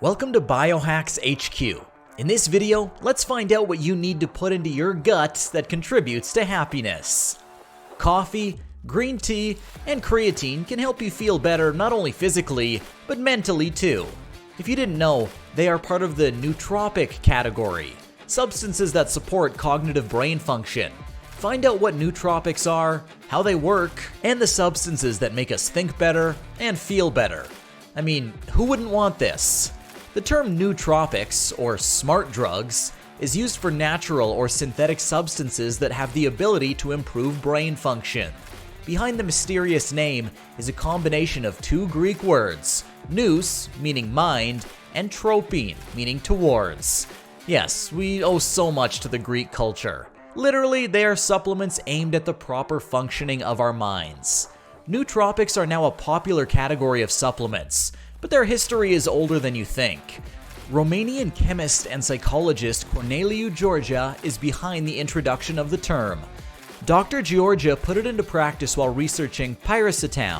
Welcome to Biohacks HQ. In this video, let's find out what you need to put into your gut that contributes to happiness. Coffee, green tea, and creatine can help you feel better not only physically, but mentally too. If you didn't know, they are part of the Nootropic category, substances that support cognitive brain function. Find out what nootropics are, how they work, and the substances that make us think better and feel better. I mean, who wouldn't want this? The term nootropics, or smart drugs, is used for natural or synthetic substances that have the ability to improve brain function. Behind the mysterious name is a combination of two Greek words, nous, meaning mind, and tropine, meaning towards. Yes, we owe so much to the Greek culture. Literally, they are supplements aimed at the proper functioning of our minds. Nootropics are now a popular category of supplements, but their history is older than you think. Romanian chemist and psychologist Corneliu Georgia is behind the introduction of the term. Dr. Georgia put it into practice while researching Peterson,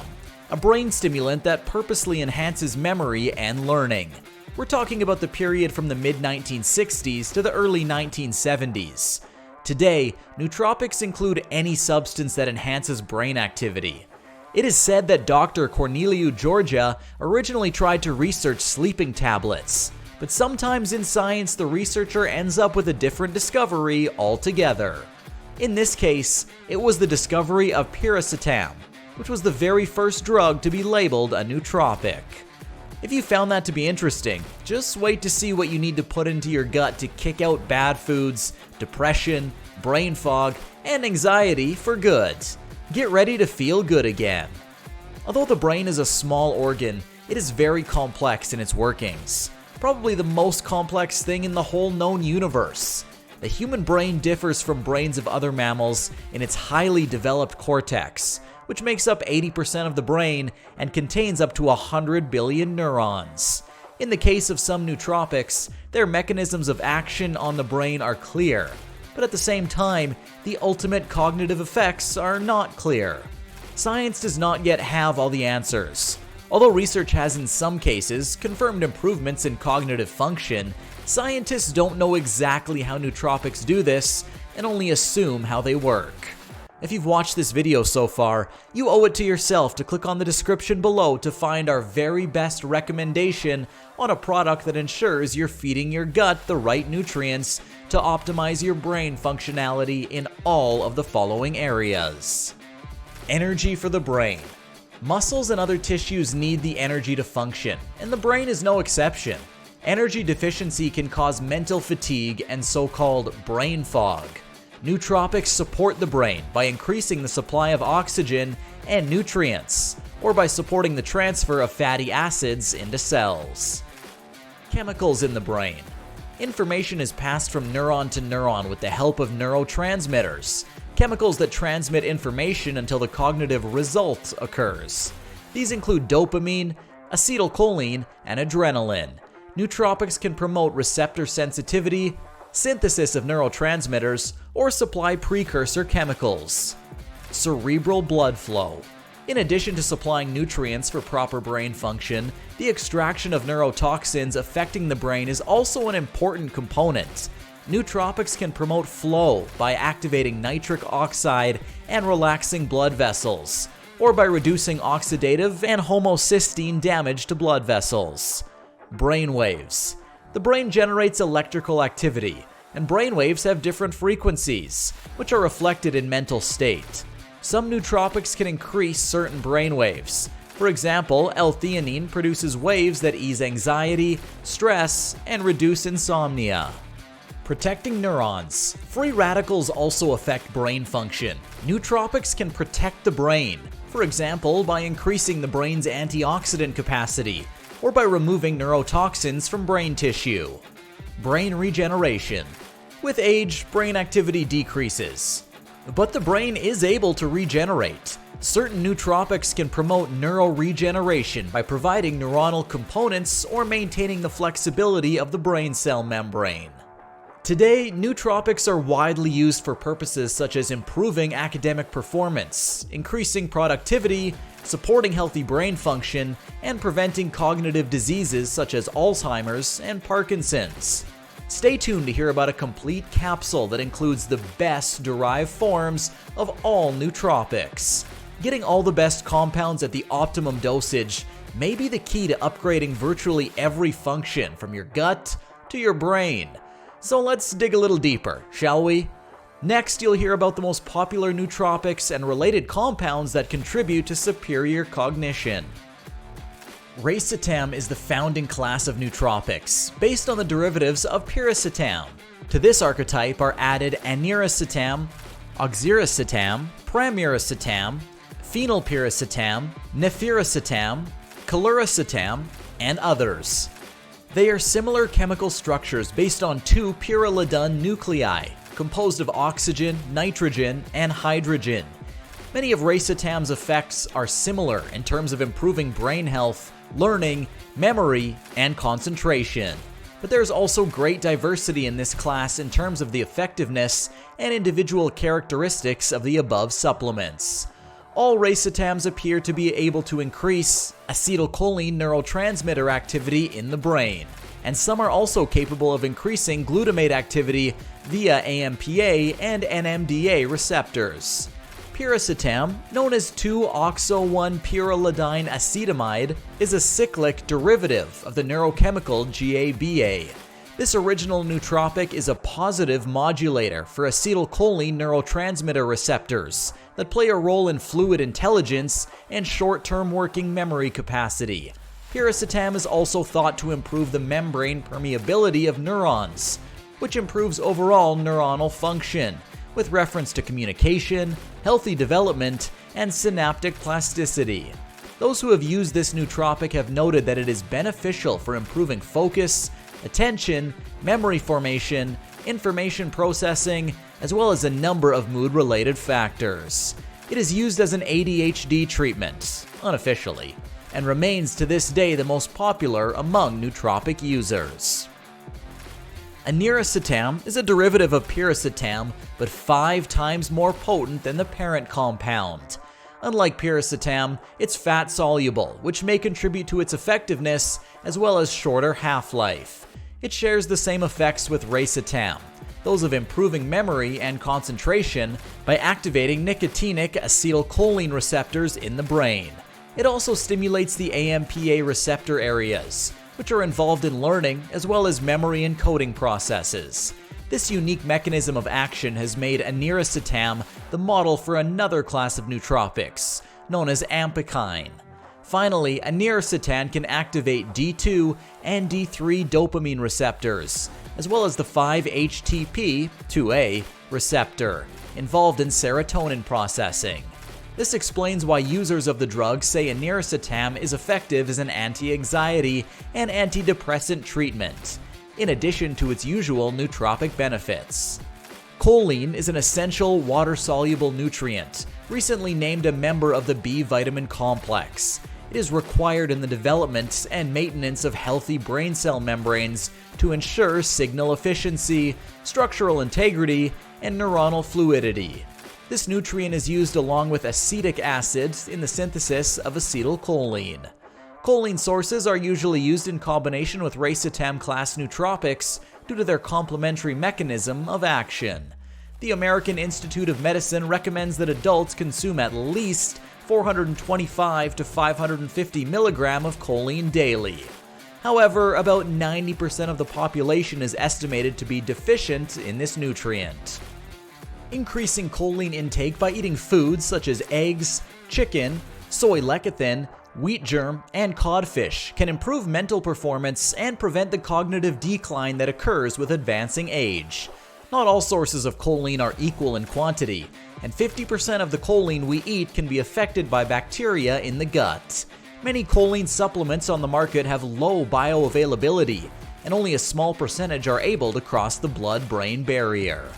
a brain stimulant that purposely enhances memory and learning. We're talking about the period from the mid-1960s to the early 1970s. Today, nootropics include any substance that enhances brain activity. It is said that Dr. Corneliu Georgia originally tried to research sleeping tablets, but sometimes in science the researcher ends up with a different discovery altogether. In this case, it was the discovery of Peterson, which was the very first drug to be labeled a nootropic. If you found that to be interesting, just wait to see what you need to put into your gut to kick out bad foods, depression, brain fog, and anxiety for good. Get ready to feel good again. Although the brain is a small organ, it is very complex in its workings. Probably the most complex thing in the whole known universe. The human brain differs from brains of other mammals in its highly developed cortex, which makes up 80% of the brain and contains up to 100 billion neurons. In the case of some nootropics, their mechanisms of action on the brain are clear, but at the same time, the ultimate cognitive effects are not clear. Science does not yet have all the answers. Although research has in some cases confirmed improvements in cognitive function, scientists don't know exactly how nootropics do this and only assume how they work. If you've watched this video so far, you owe it to yourself to click on the description below to find our very best recommendation on a product that ensures you're feeding your gut the right nutrients to optimize your brain functionality in all of the following areas. Energy for the brain. Muscles and other tissues need the energy to function, and the brain is no exception. Energy deficiency can cause mental fatigue and so-called brain fog. Nootropics support the brain by increasing the supply of oxygen and nutrients, or by supporting the transfer of fatty acids into cells. Chemicals in the brain. Information is passed from neuron to neuron with the help of neurotransmitters, chemicals that transmit information until the cognitive result occurs. These include dopamine, acetylcholine, and adrenaline. Nootropics can promote receptor sensitivity, synthesis of neurotransmitters, or supply precursor chemicals. Cerebral blood flow. In addition to supplying nutrients for proper brain function, the extraction of neurotoxins affecting the brain is also an important component. Nootropics can promote flow by activating nitric oxide and relaxing blood vessels, or by reducing oxidative and homocysteine damage to blood vessels. Brain waves. The brain generates electrical activity, and brain waves have different frequencies, which are reflected in mental state. Some nootropics can increase certain brain waves. For example, L-theanine produces waves that ease anxiety, stress, and reduce insomnia. Protecting neurons. Free radicals also affect brain function. Nootropics can protect the brain, for example, by increasing the brain's antioxidant capacity, or by removing neurotoxins from brain tissue. Brain regeneration. With age, brain activity decreases. But the brain is able to regenerate. Certain nootropics can promote neural regeneration by providing neuronal components or maintaining the flexibility of the brain cell membrane. Today, nootropics are widely used for purposes such as improving academic performance, increasing productivity, supporting healthy brain function, and preventing cognitive diseases such as Alzheimer's and Parkinson's. Stay tuned to hear about a complete capsule that includes the best derived forms of all nootropics. Getting all the best compounds at the optimum dosage may be the key to upgrading virtually every function from your gut to your brain. So let's dig a little deeper, shall we? Next, you'll hear about the most popular nootropics and related compounds that contribute to superior cognition. Racetam is the founding class of nootropics, based on the derivatives of piracetam. To this archetype are added aniracetam, oxiracetam, pramiracetam, phenylpiracetam, nefiracetam, caluracetam, and others. They are similar chemical structures based on two pyrrolidine nuclei, composed of oxygen, nitrogen, and hydrogen. Many of racetam's effects are similar in terms of improving brain health, learning, memory, and concentration. But there's also great diversity in this class in terms of the effectiveness and individual characteristics of the above supplements. All racetams appear to be able to increase acetylcholine neurotransmitter activity in the brain, and some are also capable of increasing glutamate activity via AMPA and NMDA receptors. Piracetam, known as 2-oxo-1-pyrrolidine acetamide, is a cyclic derivative of the neurochemical GABA. This original nootropic is a positive modulator for acetylcholine neurotransmitter receptors that play a role in fluid intelligence and short-term working memory capacity. Piracetam is also thought to improve the membrane permeability of neurons, which improves overall neuronal function, with reference to communication, healthy development, and synaptic plasticity. Those who have used this nootropic have noted that it is beneficial for improving focus, attention, memory formation, information processing, as well as a number of mood-related factors. It is used as an ADHD treatment, unofficially, and remains to this day the most popular among nootropic users. Aniracetam is a derivative of piracetam, but 5 times more potent than the parent compound. Unlike piracetam, it's fat-soluble, which may contribute to its effectiveness as well as shorter half-life. It shares the same effects with racetam, those of improving memory and concentration by activating nicotinic acetylcholine receptors in the brain. It also stimulates the AMPA receptor areas, which are involved in learning as well as memory and coding processes. This unique mechanism of action has made aniracetam the model for another class of nootropics, known as ampakine. Finally, aniracetam can activate D2 and D3 dopamine receptors, as well as the 5-HTP2A receptor, involved in serotonin processing. This explains why users of the drug say aniracetam is effective as an anti-anxiety and antidepressant treatment, in addition to its usual nootropic benefits. Choline is an essential water-soluble nutrient, recently named a member of the B vitamin complex. It is required in the development and maintenance of healthy brain cell membranes to ensure signal efficiency, structural integrity, and neuronal fluidity. This nutrient is used along with acetic acid in the synthesis of acetylcholine. Choline sources are usually used in combination with racetam class nootropics due to their complementary mechanism of action. The American Institute of Medicine recommends that adults consume at least 425 to 550 milligram of choline daily. However, about 90% of the population is estimated to be deficient in this nutrient. Increasing choline intake by eating foods such as eggs, chicken, soy lecithin, wheat germ, and codfish can improve mental performance and prevent the cognitive decline that occurs with advancing age. Not all sources of choline are equal in quantity, and 50% of the choline we eat can be affected by bacteria in the gut. Many choline supplements on the market have low bioavailability, and only a small percentage are able to cross the blood-brain barrier.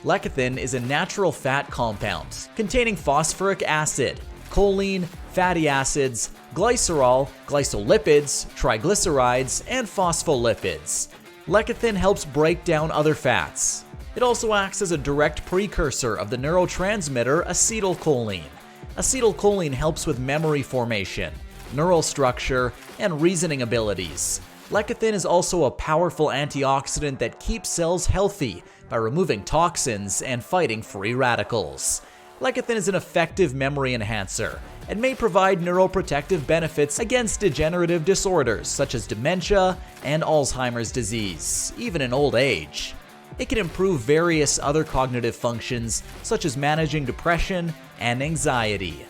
Lecithin is a natural fat compound containing phosphoric acid, choline, fatty acids, glycerol, glycolipids, triglycerides, and phospholipids. Lecithin helps break down other fats. It also acts as a direct precursor of the neurotransmitter acetylcholine. Acetylcholine helps with memory formation, neural structure, and reasoning abilities. Lecithin is also a powerful antioxidant that keeps cells healthy by removing toxins and fighting free radicals. Lecithin is an effective memory enhancer and may provide neuroprotective benefits against degenerative disorders such as dementia and Alzheimer's disease, even in old age. It can improve various other cognitive functions such as managing depression and anxiety.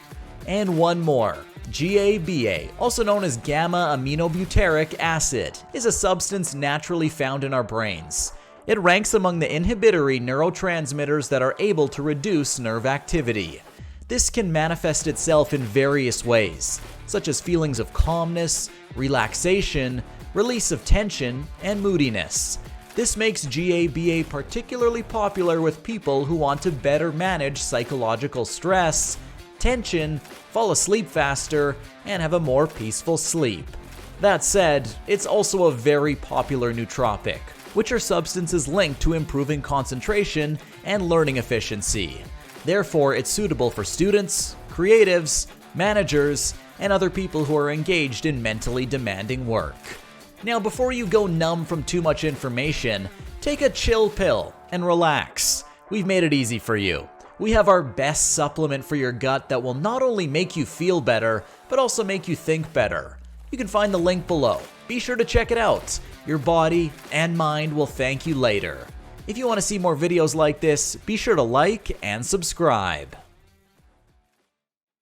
And one more. GABA, also known as gamma-aminobutyric acid, is a substance naturally found in our brains. It ranks among the inhibitory neurotransmitters that are able to reduce nerve activity. This can manifest itself in various ways, such as feelings of calmness, relaxation, release of tension, and moodiness. This makes GABA particularly popular with people who want to better manage psychological stress, tension, fall asleep faster, and have a more peaceful sleep. That said, it's also a very popular nootropic, which are substances linked to improving concentration and learning efficiency. Therefore, it's suitable for students, creatives, managers, and other people who are engaged in mentally demanding work. Now, before you go numb from too much information, take a chill pill and relax. We've made it easy for you. We have our best supplement for your gut that will not only make you feel better, but also make you think better. You can find the link below. Be sure to check it out. Your body and mind will thank you later. If you want to see more videos like this, be sure to like and subscribe.